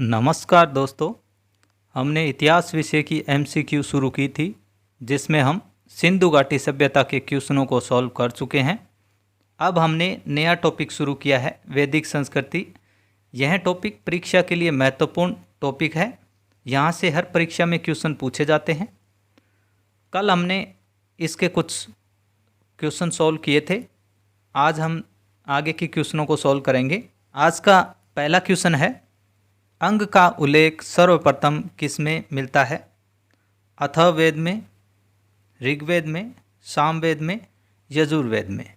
नमस्कार दोस्तों। हमने इतिहास विषय की एमसीक्यू शुरू की थी जिसमें हम सिंधु घाटी सभ्यता के क्वेश्चनों को सॉल्व कर चुके हैं। अब हमने नया टॉपिक शुरू किया है, वैदिक संस्कृति। यह टॉपिक परीक्षा के लिए महत्वपूर्ण टॉपिक है। यहाँ से हर परीक्षा में क्वेश्चन पूछे जाते हैं। कल हमने इसके कुछ क्वेश्चन सॉल्व किए थे। आज हम आगे के क्वेश्चनों को सॉल्व करेंगे। आज का पहला क्वेश्चन है, अंग का उल्लेख सर्वप्रथम किसमें मिलता है? अथर्ववेद में, ऋग्वेद में, सामवेद में, यजुर्वेद में।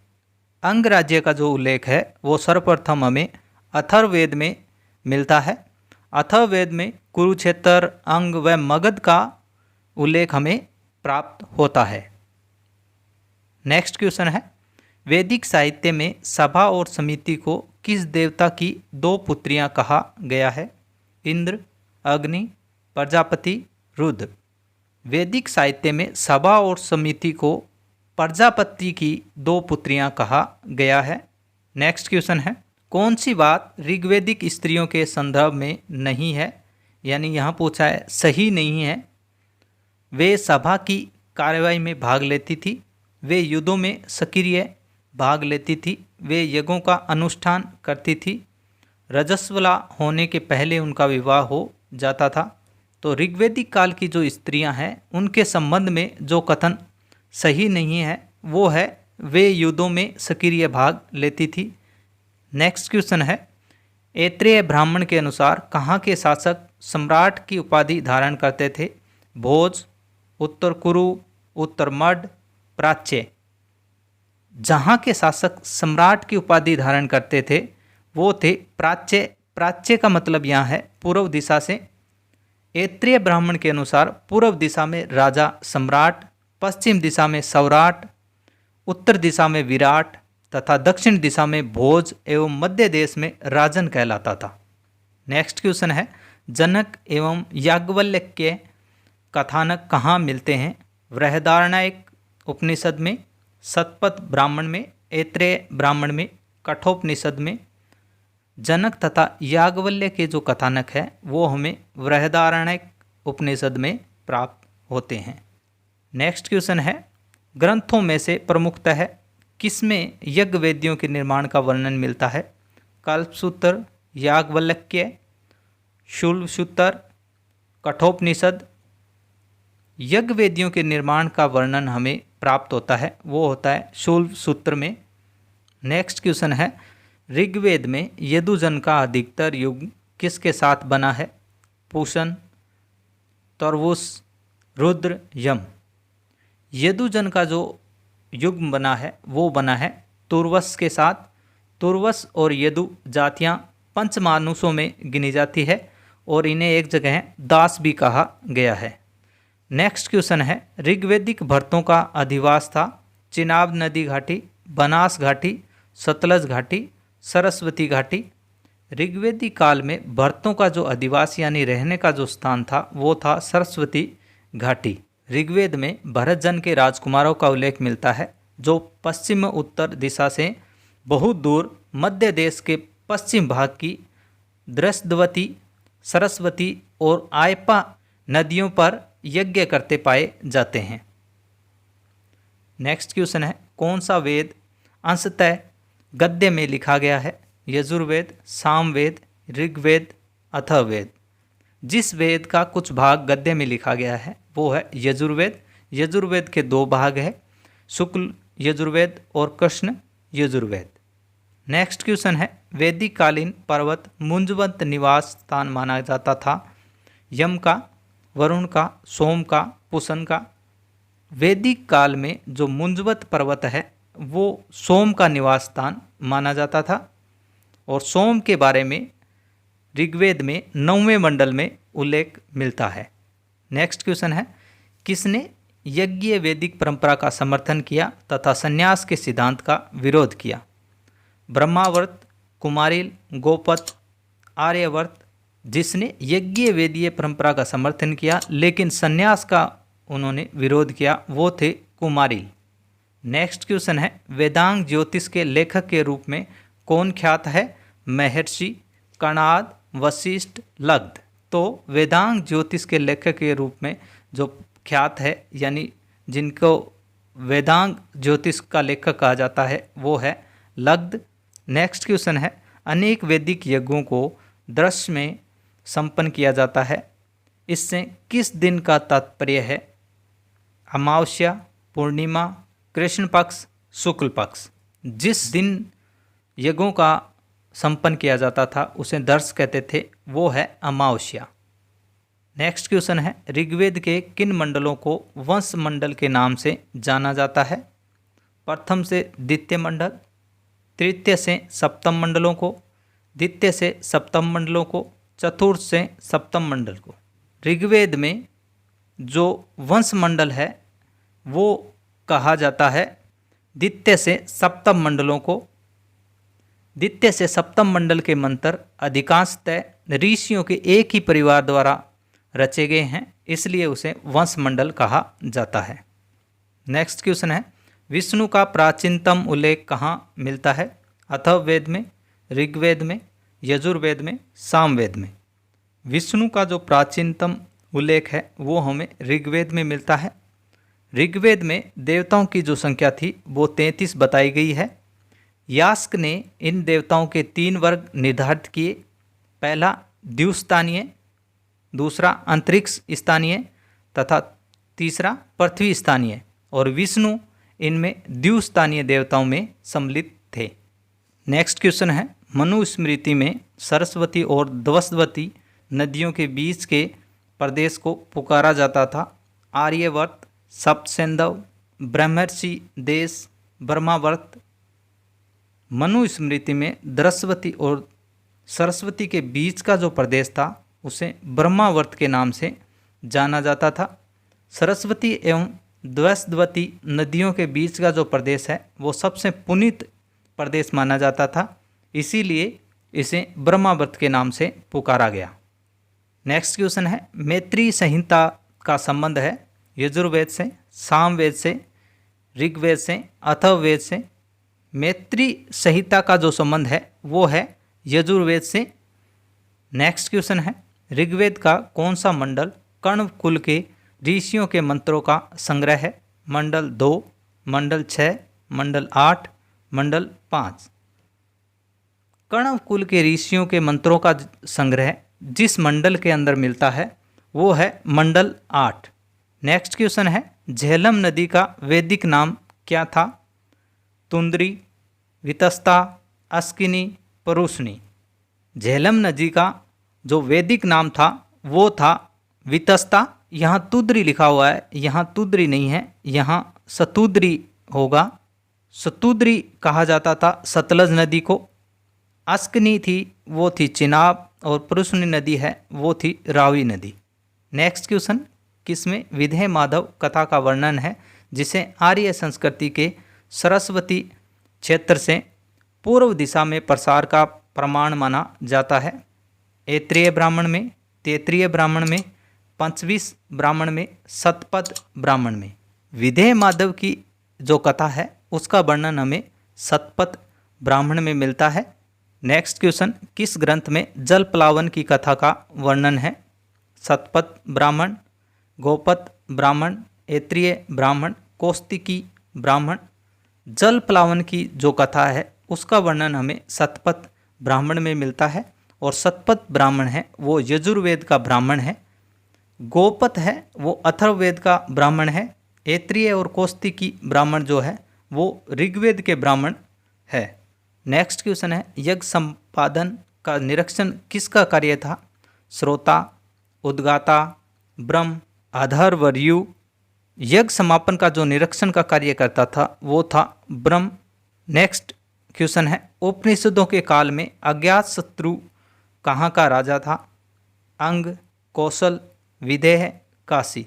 अंग राज्य का जो उल्लेख है वो सर्वप्रथम हमें अथर्ववेद में मिलता है। अथर्ववेद में कुरुक्षेत्र, अंग व मगध का उल्लेख हमें प्राप्त होता है। नेक्स्ट क्वेश्चन है, वैदिक साहित्य में सभा और समिति को किस देवता की दो पुत्रियां कहा गया है? इंद्र, अग्नि, प्रजापति, रुद्र। वैदिक साहित्य में सभा और समिति को प्रजापति की दो पुत्रियां कहा गया है। नेक्स्ट क्वेश्चन है, कौन सी बात ऋग्वैदिक स्त्रियों के संदर्भ में नहीं है? यानी यहाँ पूछा है सही नहीं है। वे सभा की कार्यवाही में भाग लेती थी, वे युद्धों में सक्रिय भाग लेती थी, वे यज्ञों का अनुष्ठान करती थी, रजस्वला होने के पहले उनका विवाह हो जाता था। तो ऋग्वैदिक काल की जो स्त्रियां हैं उनके संबंध में जो कथन सही नहीं है वो है वे युद्धों में सक्रिय भाग लेती थी। नेक्स्ट क्वेश्चन है, ऐत्रेय ब्राह्मण के अनुसार कहाँ के शासक सम्राट की उपाधि धारण करते थे? भोज, उत्तर कुरु, उत्तर मड, प्राच्य। जहाँ के शासक सम्राट की उपाधि धारण करते थे वो थे प्राच्य। प्राच्य का मतलब यहाँ है पूर्व दिशा से। ऐत्रेय ब्राह्मण के अनुसार पूर्व दिशा में राजा सम्राट, पश्चिम दिशा में सौराट, उत्तर दिशा में विराट तथा दक्षिण दिशा में भोज एवं मध्य देश में राजन कहलाता था। नेक्स्ट क्वेश्चन है, जनक एवं याज्ञवल्क्य कथानक कहाँ मिलते हैं? बृहदारण्यक उपनिषद में, शतपथ ब्राह्मण में, ऐत्रेय ब्राह्मण में, कठोपनिषद में। जनक तथा याज्ञवल्क्य के जो कथानक है वो हमें बृहदारण्यक उपनिषद में प्राप्त होते हैं। नेक्स्ट क्वेश्चन है, ग्रंथों में से प्रमुखतः किसमें यज्ञ वेदियों के निर्माण का वर्णन मिलता है? कल्पसूत्र, याज्ञवल्क्य, शूलसूत्र, कठोपनिषद। यज्ञ वेदियों के निर्माण का वर्णन हमें प्राप्त होता है वो होता है शूलसूत्र में। नेक्स्ट क्वेश्चन है, ऋग्वेद में यदुजन का अधिकतर युग किसके साथ बना है? पूषण, तर्वुस, रुद्र, यम। यदुजन का जो युग बना है वो बना है तुर्वस के साथ। तुर्वस और यदु जातियाँ पंचमानुषों में गिनी जाती है और इन्हें एक जगह दास भी कहा गया है। नेक्स्ट क्वेश्चन है, ऋग्वैदिक भरतों का अधिवास था? चिनाब नदी घाटी, बनास घाटी, सतलज घाटी, सरस्वती घाटी। ऋग्वैदिक काल में भरतों का जो अधिवास यानी रहने का जो स्थान था वो था सरस्वती घाटी। ऋग्वेद में भरत जन के राजकुमारों का उल्लेख मिलता है जो पश्चिम उत्तर दिशा से बहुत दूर मध्य देश के पश्चिम भाग की दृष्टवती, सरस्वती और आयपा नदियों पर यज्ञ करते पाए जाते हैं। नेक्स्ट क्वेश्चन है, कौन सा वेद अंशतः गद्य में लिखा गया है? यजुर्वेद, सामवेद, ऋग्वेद, अथर्ववेद। जिस वेद का कुछ भाग गद्य में लिखा गया है वो है यजुर्वेद। यजुर्वेद के दो भाग हैं, शुक्ल यजुर्वेद और कृष्ण यजुर्वेद। नेक्स्ट क्वेश्चन है, वैदिक कालीन पर्वत मुंजवंत निवास स्थान माना जाता था? यम का, वरुण का, सोम का, पुसन का। वैदिक काल में जो मुंजवत पर्वत है वो सोम का निवास स्थान माना जाता था और सोम के बारे में ऋग्वेद में 9वें मंडल में उल्लेख मिलता है। नेक्स्ट क्वेश्चन है, किसने यज्ञीय वैदिक परंपरा का समर्थन किया तथा संन्यास के सिद्धांत का विरोध किया? ब्रह्मावर्त, कुमारिल, गोपत, आर्यवर्त। जिसने यज्ञीय वेदीय परंपरा का समर्थन किया लेकिन संन्यास का उन्होंने विरोध किया वो थे कुमारिल। नेक्स्ट क्वेश्चन है, वेदांग ज्योतिष के लेखक के रूप में कौन ख्यात है? महर्षि, कणाद, वशिष्ठ, लग्ध। तो वेदांग ज्योतिष के लेखक के रूप में जो ख्यात है, यानी जिनको वेदांग ज्योतिष का लेखक कहा जाता है, वो है लग्ध। नेक्स्ट क्वेश्चन है, अनेक वैदिक यज्ञों को दृश्य में संपन्न किया जाता है, इससे किस दिन का तात्पर्य है? अमावस्या, पूर्णिमा, कृष्ण पक्ष, शुक्ल पक्ष। जिस दिन यज्ञों का संपन्न किया जाता था उसे दर्श कहते थे, वो है अमावस्या। नेक्स्ट क्वेश्चन है, ऋग्वेद के किन मंडलों को वंश मंडल के नाम से जाना जाता है? प्रथम से द्वितीय मंडल, तृतीय से सप्तम मंडलों को, द्वितीय से सप्तम मंडलों को, चतुर्थ से सप्तम मंडल को। ऋग्वेद में जो वंश मंडल है वो कहा जाता है द्वितीय से सप्तम मंडलों को। द्वितीय से सप्तम मंडल के मंत्र अधिकांशतः ऋषियों के एक ही परिवार द्वारा रचे गए हैं, इसलिए उसे वंश मंडल कहा जाता है। नेक्स्ट क्वेश्चन है, विष्णु का प्राचीनतम उल्लेख कहाँ मिलता है? अथर्ववेद में, ऋग्वेद में, यजुर्वेद में, सामवेद में। विष्णु का जो प्राचीनतम उल्लेख है वो हमें ऋग्वेद में मिलता है। ऋग्वेद में देवताओं की जो संख्या थी वो 33 बताई गई है। यास्क ने इन देवताओं के 3 वर्ग निर्धारित किए। पहला द्युस्थानीय, दूसरा अंतरिक्ष स्थानीय तथा तीसरा पृथ्वी स्थानीय, और विष्णु इनमें द्युस्थानीय देवताओं में सम्मिलित थे। नेक्स्ट क्वेश्चन है, मनुस्मृति में सरस्वती और द्वस्वती नदियों के बीच के प्रदेश को पुकारा जाता था आर्यवर्त, सप्तसेंधव, ब्रह्मर्षि देश, ब्रह्मावर्त। मनुस्मृति में द्रस्वती और सरस्वती के बीच का जो प्रदेश था उसे ब्रह्मावर्त के नाम से जाना जाता था। सरस्वती एवं द्वस्वती नदियों के बीच का जो प्रदेश है वो सबसे पुनीत प्रदेश माना जाता था, इसीलिए इसे ब्रह्मावर्त के नाम से पुकारा गया। नेक्स्ट क्वेश्चन है, मैत्री संहिता का संबंध है यजुर्वेद से, सामवेद से, ऋग्वेद से, अथर्ववेद से। मैत्री संहिता का जो संबंध है वो है यजुर्वेद से। नेक्स्ट क्वेश्चन है, ऋग्वेद का कौन सा मंडल कण्व कुल के ऋषियों के मंत्रों का संग्रह है? मंडल 2, मंडल 6, मंडल 8, मंडल 5। कण्व कुल के ऋषियों के मंत्रों का संग्रह जिस मंडल के अंदर मिलता है वो है मंडल 8। नेक्स्ट क्वेश्चन है, झेलम नदी का वैदिक नाम क्या था? तुंद्री, वितस्ता, अस्किनी, परुष्णी। झेलम नदी का जो वैदिक नाम था वो था वितस्ता। यहाँ तुद्री लिखा हुआ है, यहाँ तुद्री नहीं है, यहाँ सतुद्री होगा। सतुद्री कहा जाता था सतलज नदी को। अस्किनी थी वो थी चिनाब, और परुष्णी नदी है वो थी रावी नदी। नेक्स्ट क्वेश्चन, किसमें विधेय माधव कथा का वर्णन है जिसे आर्य संस्कृति के सरस्वती क्षेत्र से पूर्व दिशा में प्रसार का प्रमाण माना जाता है? ऐत्रेय ब्राह्मण में, तैत्तिरीय ब्राह्मण में, पंचविश ब्राह्मण में, शतपथ ब्राह्मण में। विधेय माधव की जो कथा है उसका वर्णन हमें शतपथ ब्राह्मण में मिलता है। नेक्स्ट क्वेश्चन, किस ग्रंथ में जल प्लावन की कथा का वर्णन है? शतपथ ब्राह्मण, गोपथ ब्राह्मण, ऐत्रेय ब्राह्मण, कौस्तिकी ब्राह्मण। जल प्लावन की जो कथा है उसका वर्णन हमें शतपथ ब्राह्मण में मिलता है, और शतपथ ब्राह्मण है वो यजुर्वेद का ब्राह्मण है। गोपथ है वो अथर्ववेद का ब्राह्मण है। ऐत्रेय और कौस्तिकी ब्राह्मण जो है वो ऋग्वेद के ब्राह्मण है। नेक्स्ट क्वेश्चन है, यज्ञ संपादन का निरीक्षण किसका कार्य था? श्रोता, उद्गाता, ब्रह्म, अधर्वयु। यज्ञ समापन का जो निरीक्षण का कार्य करता था वो था ब्रह्म। नेक्स्ट क्वेश्चन है, उपनिषदों के काल में अज्ञात शत्रु कहाँ का राजा था? अंग, कौशल, विदेह, काशी।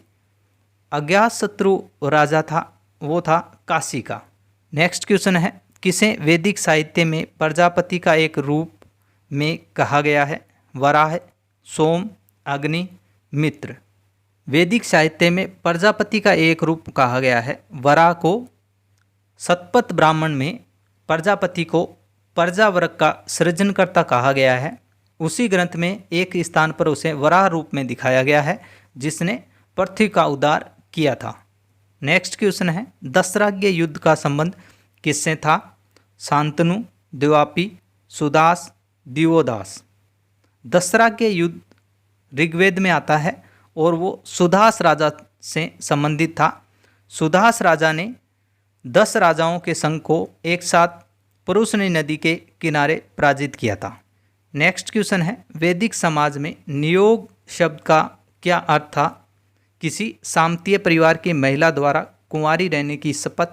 अज्ञात शत्रु राजा था वो था काशी का। नेक्स्ट क्वेश्चन है, किसे वैदिक साहित्य में प्रजापति का एक रूप में कहा गया है? वराह, सोम, अग्नि, मित्र। वैदिक साहित्य में प्रजापति का एक रूप कहा गया है वराह को। शतपथ ब्राह्मण में प्रजापति को प्रजावर्ग का सृजनकर्ता कहा गया है। उसी ग्रंथ में एक स्थान पर उसे वराह रूप में दिखाया गया है जिसने पृथ्वी का उद्धार किया था। नेक्स्ट क्वेश्चन है, दशराज्य युद्ध का संबंध किससे था? शांतनु, द्व्यापी, सुदास, दिवोदास। दशराज्य युद्ध ऋग्वेद में आता है और वो सुदास राजा से संबंधित था। सुदास राजा ने 10 राजाओं के संघ को एक साथ पुरुषनी नदी के किनारे पराजित किया था। नेक्स्ट क्वेश्चन है, वैदिक समाज में नियोग शब्द का क्या अर्थ था? किसी सामंतीय परिवार की महिला द्वारा कुंवारी रहने की शपथ,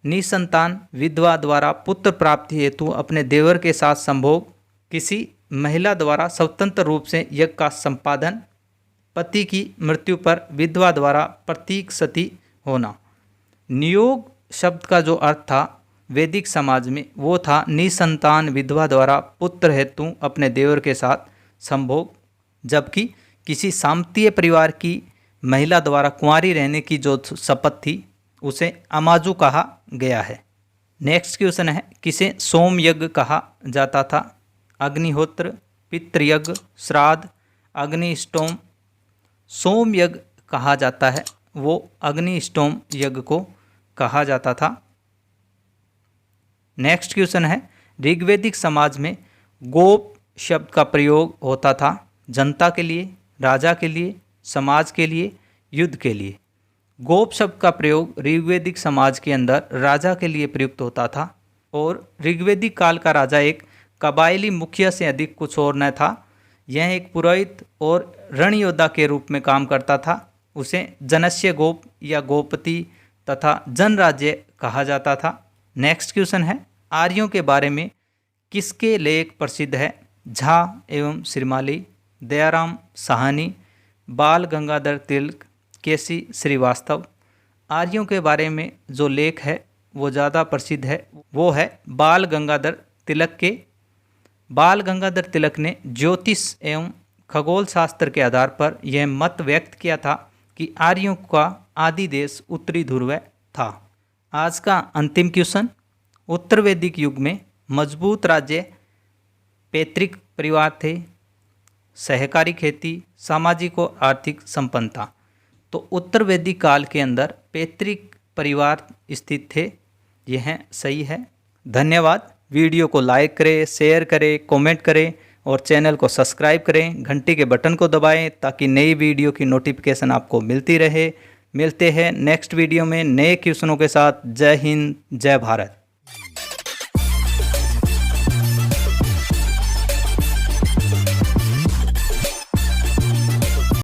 निसंतान विधवा द्वारा पुत्र प्राप्ति हेतु अपने देवर के साथ संभोग, किसी महिला द्वारा स्वतंत्र रूप से यज्ञ का संपादन, पति की मृत्यु पर विधवा द्वारा प्रतीक सती होना। नियोग शब्द का जो अर्थ था वैदिक समाज में वो था निसंतान विधवा द्वारा पुत्र हेतु अपने देवर के साथ संभोग, जबकि किसी सामंतीय परिवार की महिला द्वारा कुंवारी रहने की जो शपथ थी उसे अमाजू कहा गया है। नेक्स्ट क्वेश्चन है, किसे सोम यज्ञ कहा जाता था? अग्निहोत्र, पितृयज्ञ, श्राद्ध, अग्निष्टोम। सोम यज्ञ कहा जाता है वो अग्निष्टोम यज्ञ को कहा जाता था। नेक्स्ट क्वेश्चन है, ऋग्वैदिक समाज में गोप शब्द का प्रयोग होता था जनता के लिए, राजा के लिए, समाज के लिए, युद्ध के लिए। गोप शब्द का प्रयोग ऋग्वैदिक समाज के अंदर राजा के लिए प्रयुक्त होता था और ऋग्वैदिक काल का राजा एक कबायली मुखिया से अधिक कुछ और न था। यह एक पुरोहित और रण योद्धा के रूप में काम करता था। उसे जनस्य गोप या गोपति तथा जनराज्य कहा जाता था। नेक्स्ट क्वेश्चन है, आर्यों के बारे में किसके लेख प्रसिद्ध है? झा एवं श्रीमाली, दयाराम साहनी, बाल गंगाधर तिलक, केसी श्रीवास्तव। आर्यों के बारे में जो लेख है वो ज़्यादा प्रसिद्ध है, वो है बाल गंगाधर तिलक के। बाल गंगाधर तिलक ने ज्योतिष एवं खगोल शास्त्र के आधार पर यह मत व्यक्त किया था कि आर्यों का आदि देश उत्तरी ध्रुव था। आज का अंतिम क्वेश्चन, उत्तर वैदिक युग में मजबूत राज्य पैतृक परिवार थे, सहकारी खेती, सामाजिक और आर्थिक संपन्नता। तो उत्तर वैदिक काल के अंदर पैतृक परिवार स्थित थे, यह सही है। धन्यवाद। वीडियो को लाइक करें, शेयर करें, कमेंट करें और चैनल को सब्सक्राइब करें। घंटी के बटन को दबाएं ताकि नई वीडियो की नोटिफिकेशन आपको मिलती रहे। मिलते हैं नेक्स्ट वीडियो में नए क्वेश्चनों के साथ। जय हिंद, जय भारत।